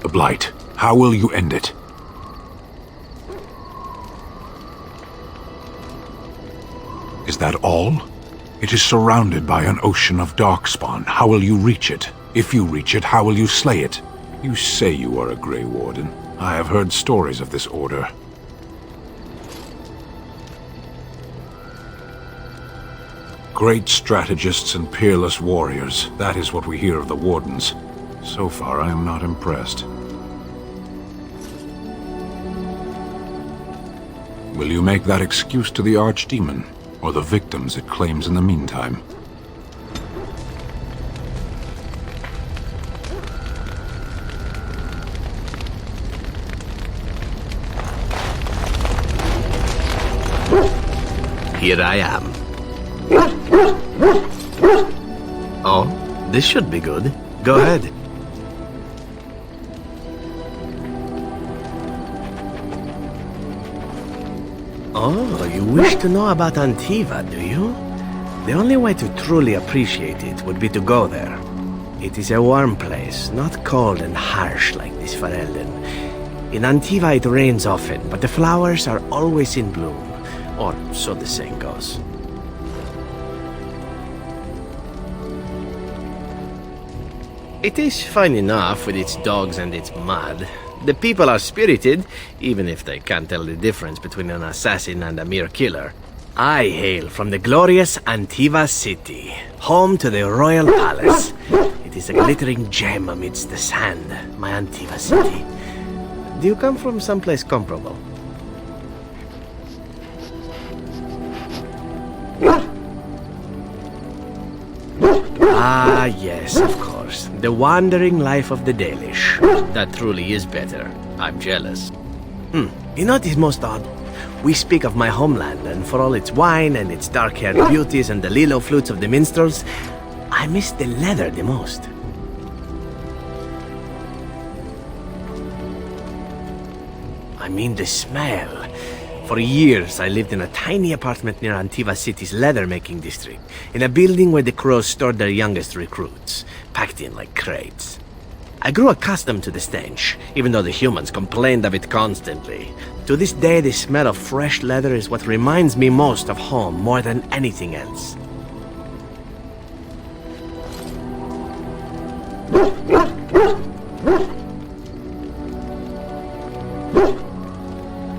The Blight. How will you end it? Is that all? It is surrounded by an ocean of darkspawn. How will you reach it? If you reach it, how will you slay it? You say you are a Grey Warden. I have heard stories of this order. Great strategists and peerless warriors. That is what we hear of the Wardens. So far, I am not impressed. Will you make that excuse to the Archdemon, or the victims it claims in the meantime? Here I am. Oh, this should be good. Go ahead. Oh, you wish to know about Antiva, do you? The only way to truly appreciate it would be to go there. It is a warm place, not cold and harsh like this Ferelden. In Antiva it rains often, but the flowers are always in bloom. Or so the saying goes. It is fine enough with its dogs and its mud. The people are spirited, even if they can't tell the difference between an assassin and a mere killer. I hail from the glorious Antiva city, home to the royal palace. It is a glittering gem amidst the sand, my Antiva city. Do you come from someplace comparable? Ah, yes, of course. The wandering life of the Dalish. That truly is better. I'm jealous. You know what is most odd? We speak of my homeland, and for all its wine and its dark-haired beauties and the lilo flutes of the minstrels, I miss the leather the most. I mean the smell. For years, I lived in a tiny apartment near Antiva City's leather-making district, in a building where the crows stored their youngest recruits, packed in like crates. I grew accustomed to the stench, even though the humans complained of it constantly. To this day, the smell of fresh leather is what reminds me most of home more than anything else.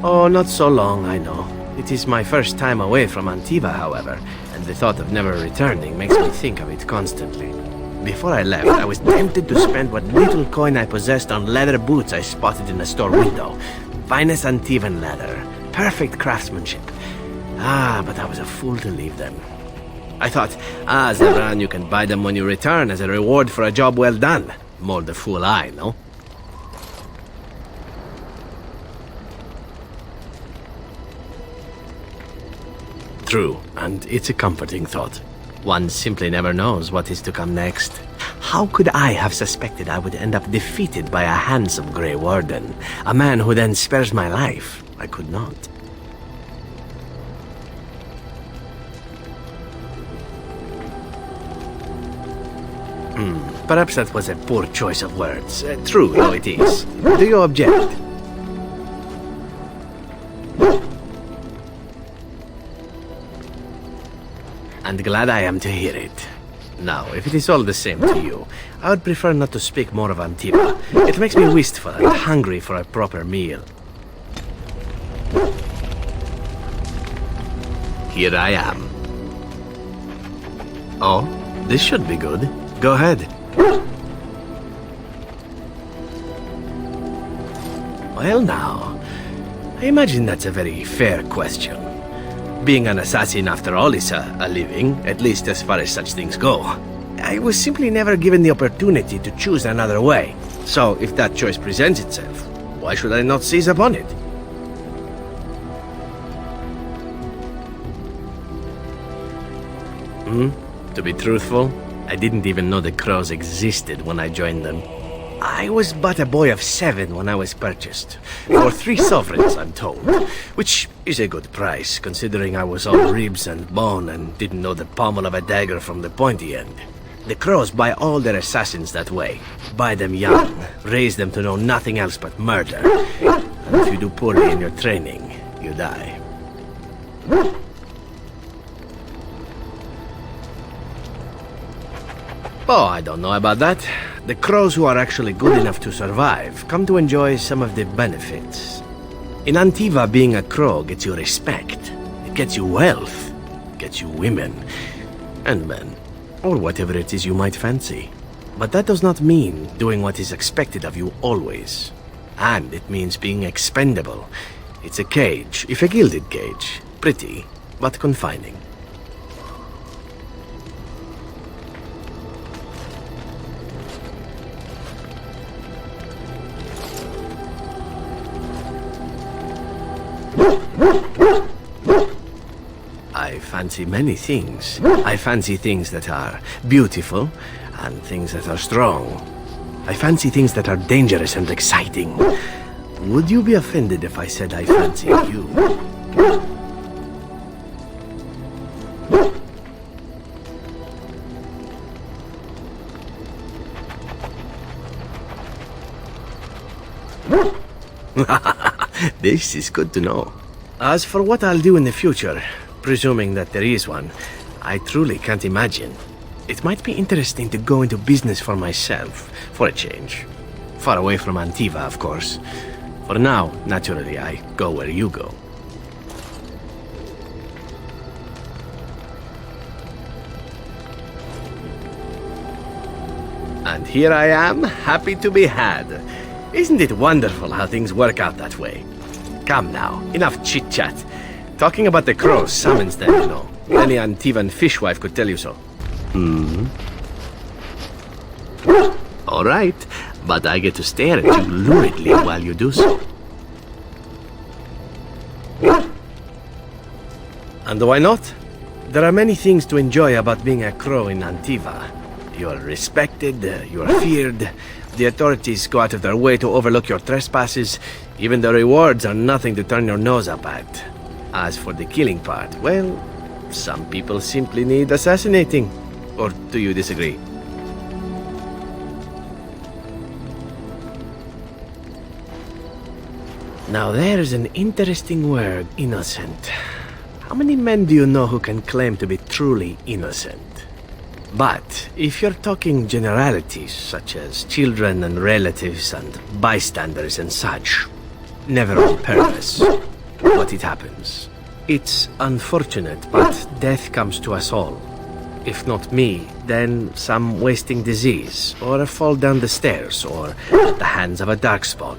Oh, not so long, I know. It is my first time away from Antiva, however, and the thought of never returning makes me think of it constantly. Before I left, I was tempted to spend what little coin I possessed on leather boots I spotted in a store window. Finest Antivan leather. Perfect craftsmanship. Ah, but I was a fool to leave them. I thought, Zebran, you can buy them when you return as a reward for a job well done. More the fool I, no? True, and it's a comforting thought. One simply never knows what is to come next. How could I have suspected I would end up defeated by a handsome Grey Warden? A man who then spares my life? I could not. Perhaps that was a poor choice of words. True, though it is. Do you object? And glad I am to hear it. Now, if it is all the same to you, I would prefer not to speak more of Antiva. It makes me wistful and hungry for a proper meal. Here I am. Oh, this should be good. Go ahead. Well now, I imagine that's a very fair question. Being an assassin, after all, is a living, at least as far as such things go. I was simply never given the opportunity to choose another way. So, if that choice presents itself, why should I not seize upon it? To be truthful, I didn't even know the crows existed when I joined them. I was but a boy of 7 when I was purchased, for 3 sovereigns, I'm told, which is a good price, considering I was all ribs and bone and didn't know the pommel of a dagger from the pointy end. The crows buy all their assassins that way. Buy them young, raise them to know nothing else but murder. And if you do poorly in your training, you die. Oh, I don't know about that. The crows who are actually good enough to survive come to enjoy some of the benefits. In Antiva, being a crow gets you respect. It gets you wealth. It gets you women. And men. Or whatever it is you might fancy. But that does not mean doing what is expected of you always. And it means being expendable. It's a cage, if a gilded cage. Pretty, but confining. I fancy many things. I fancy things that are beautiful and things that are strong. I fancy things that are dangerous and exciting. Would you be offended if I said I fancy you? This is good to know. As for what I'll do in the future, presuming that there is one, I truly can't imagine. It might be interesting to go into business for myself, for a change. Far away from Antiva, of course. For now, naturally, I go where you go. And here I am, happy to be had. Isn't it wonderful how things work out that way? Come now, enough chit-chat. Talking about the crows summons them, you know. Any Antivan fishwife could tell you so. All right, but I get to stare at you luridly while you do so. And why not? There are many things to enjoy about being a crow in Antiva. You are respected, you are feared. The authorities go out of their way to overlook your trespasses. Even the rewards are nothing to turn your nose up at. As for the killing part, well, some people simply need assassinating. Or do you disagree? Now there's an interesting word, innocent. How many men do you know who can claim to be truly innocent? But if you're talking generalities, such as children and relatives and bystanders and such, never on purpose, but it happens. It's unfortunate, but death comes to us all. If not me, then some wasting disease, or a fall down the stairs, or at the hands of a darkspawn.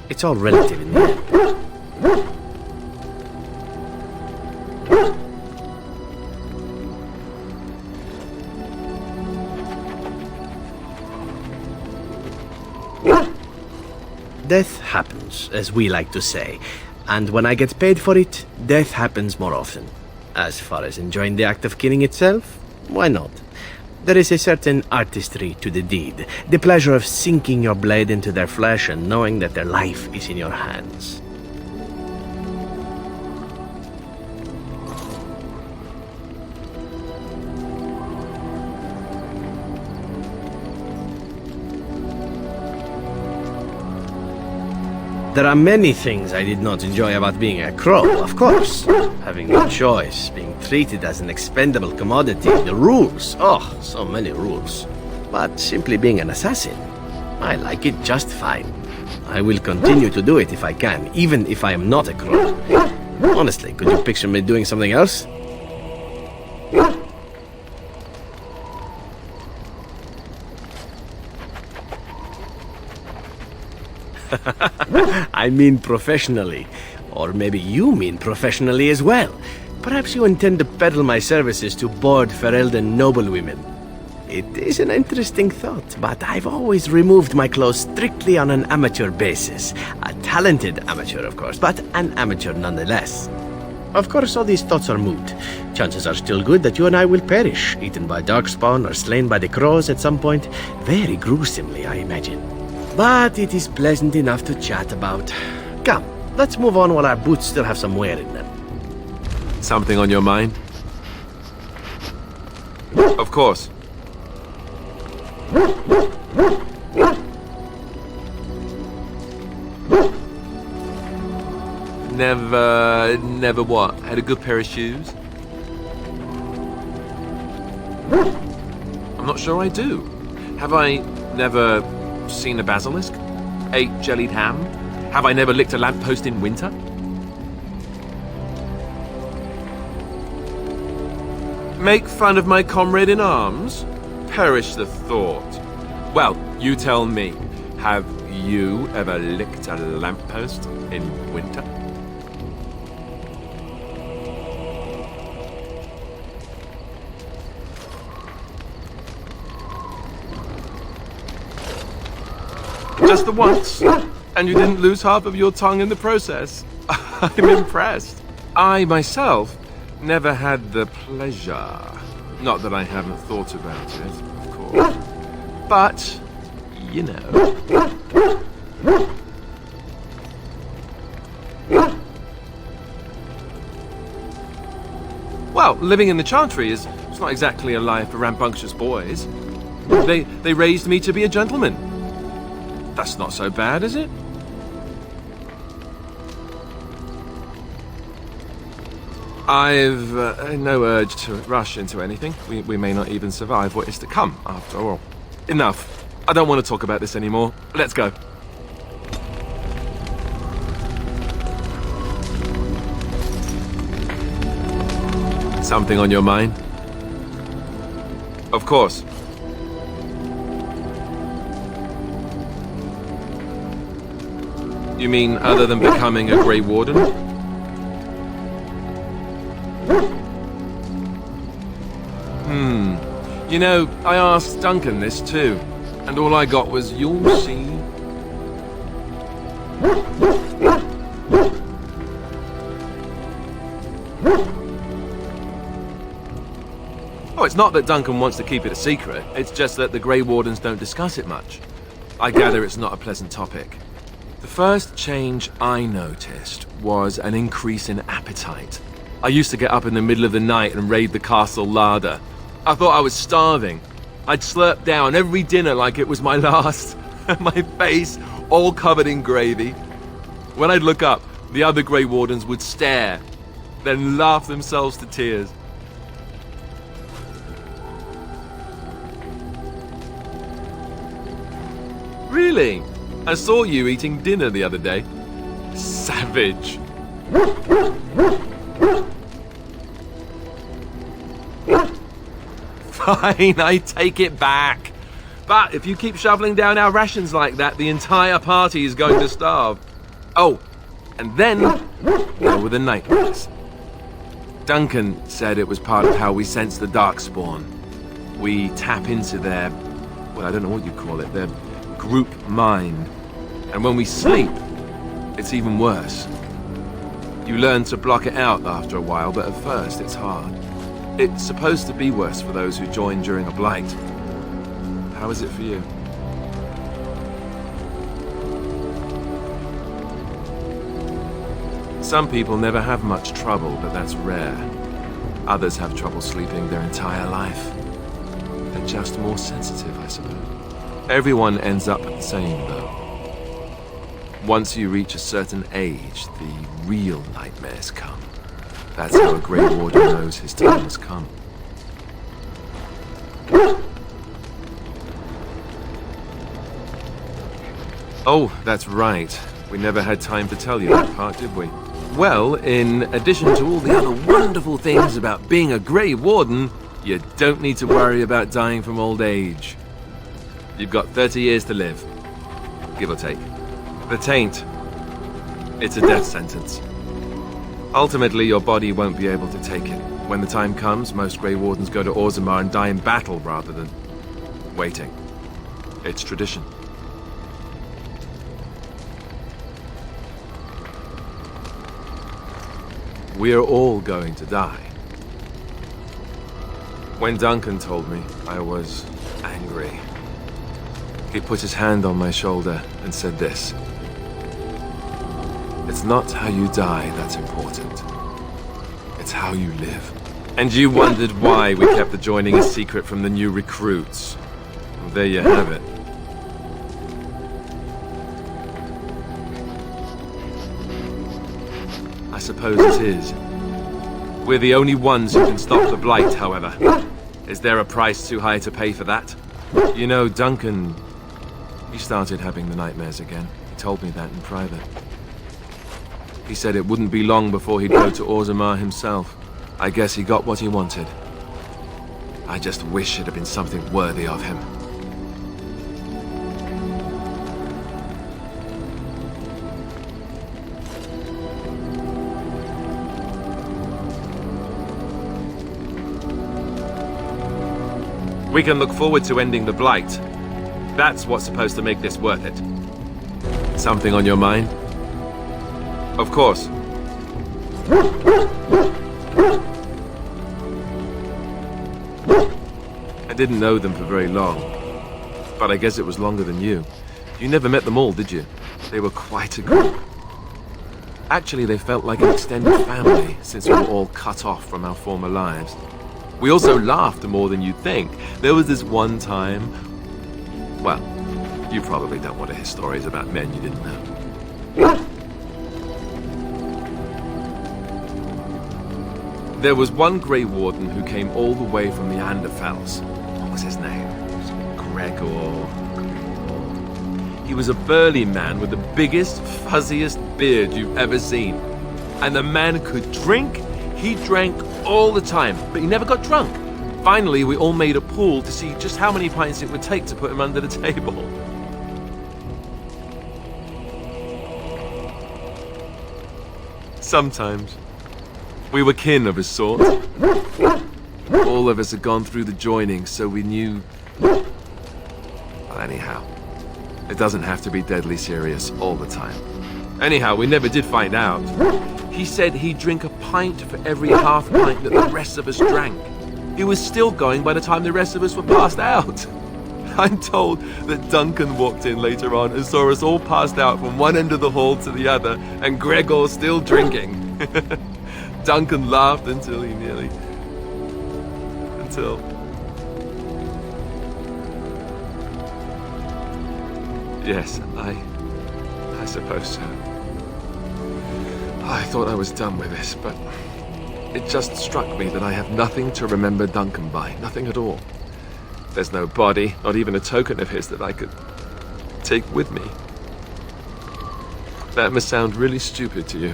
It's all relative in the end. Death happens, as we like to say, and when I get paid for it, death happens more often. As far as enjoying the act of killing itself, why not? There is a certain artistry to the deed, the pleasure of sinking your blade into their flesh and knowing that their life is in your hands. There are many things I did not enjoy about being a crow, of course. Having no choice, being treated as an expendable commodity, the rules, oh, so many rules. But simply being an assassin, I like it just fine. I will continue to do it if I can, even if I am not a crow. Honestly, could you picture me doing something else? I mean professionally. Or maybe you mean professionally as well. Perhaps you intend to peddle my services to bored Ferelden noblewomen. It is an interesting thought, but I've always removed my clothes strictly on an amateur basis. A talented amateur, of course, but an amateur nonetheless. Of course, all these thoughts are moot. Chances are still good that you and I will perish, eaten by darkspawn or slain by the crows at some point. Very gruesomely, I imagine. But it is pleasant enough to chat about. Come, let's move on while our boots still have some wear in them. Something on your mind? Of course. Never what? Had a good pair of shoes? I'm not sure I do. Have I never seen a basilisk? Ate jellied ham? Have I never licked a lamppost in winter? Make fun of my comrade in arms? Perish the thought. Well, you tell me, have you ever licked a lamppost in winter? Just the once, and you didn't lose half of your tongue in the process. I'm impressed. I myself never had the pleasure. Not that I haven't thought about it, of course. But, you know. Well, living in the Chantry is not exactly a life for rambunctious boys. They raised me to be a gentleman. That's not so bad, is it? I've no urge to rush into anything. We may not even survive what is to come, after all. Enough. I don't want to talk about this anymore. Let's go. Something on your mind? Of course. You mean other than becoming a Grey Warden? You know, I asked Duncan this too, and all I got was, you'll see. Oh, it's not that Duncan wants to keep it a secret, it's just that the Grey Wardens don't discuss it much. I gather it's not a pleasant topic. The first change I noticed was an increase in appetite. I used to get up in the middle of the night and raid the castle larder. I thought I was starving. I'd slurp down every dinner like it was my last, my face all covered in gravy. When I'd look up, the other Grey Wardens would stare, then laugh themselves to tears. Really? I saw you eating dinner the other day. Savage. Fine, I take it back. But if you keep shoveling down our rations like that, the entire party is going to starve. Oh, and then there were the nightmares. Duncan said it was part of how we sense the Darkspawn. We tap into their, well, I don't know what you call it, their group mind. And when we sleep, it's even worse. You learn to block it out after a while, but at first it's hard. It's supposed to be worse for those who join during a blight. How is it for you? Some people never have much trouble, but that's rare. Others have trouble sleeping their entire life. They're just more sensitive, I suppose. Everyone ends up the same, though. Once you reach a certain age, the real nightmares come. That's how a Grey Warden knows his time has come. Oh, that's right. We never had time to tell you that part, did we? Well, in addition to all the other wonderful things about being a Grey Warden, you don't need to worry about dying from old age. You've got 30 years to live, give or take. The taint, it's a death sentence. Ultimately, your body won't be able to take it. When the time comes, most Grey Wardens go to Orzammar and die in battle rather than waiting. It's tradition. We are all going to die. When Duncan told me, I was angry. He put his hand on my shoulder and said this. It's not how you die that's important. It's how you live. And you wondered why we kept the joining a secret from the new recruits. Well, there you have it. I suppose it is. We're the only ones who can stop the blight, however. Is there a price too high to pay for that? You know, Duncan, he started having the nightmares again. He told me that in private. He said it wouldn't be long before he'd go to Orzammar himself. I guess he got what he wanted. I just wish it had been something worthy of him. We can look forward to ending the blight. That's what's supposed to make this worth it. Something on your mind? Of course. I didn't know them for very long, but I guess it was longer than you. You never met them all, did you? They were quite a group. Actually, they felt like an extended family since we were all cut off from our former lives. We also laughed more than you'd think. There was this one time... Well, you probably don't want to hear stories about men you didn't know. There was one Grey Warden who came all the way from the Anderfels. What was his name? Gregor. He was a burly man with the biggest, fuzziest beard you've ever seen. And the man could drink. He drank all the time, but he never got drunk. Finally, we all made a pool to see just how many pints it would take to put him under the table. Sometimes. We were kin of a sort. All of us had gone through the joining, so we knew... Well, anyhow, it doesn't have to be deadly serious all the time. Anyhow, we never did find out. He said he'd drink a pint for every half pint that the rest of us drank. He was still going by the time the rest of us were passed out. I'm told that Duncan walked in later on and saw us all passed out from one end of the hall to the other, and Gregor still drinking. Duncan laughed until he nearly... Yes, I suppose so. I thought I was done with this, but it just struck me that I have nothing to remember Duncan by. Nothing at all. There's no body, not even a token of his that I could take with me. That must sound really stupid to you.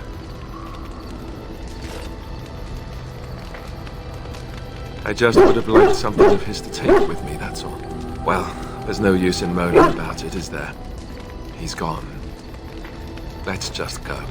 I just would have liked something of his to take with me, that's all. Well, there's no use in moaning about it, is there? He's gone. Let's just go.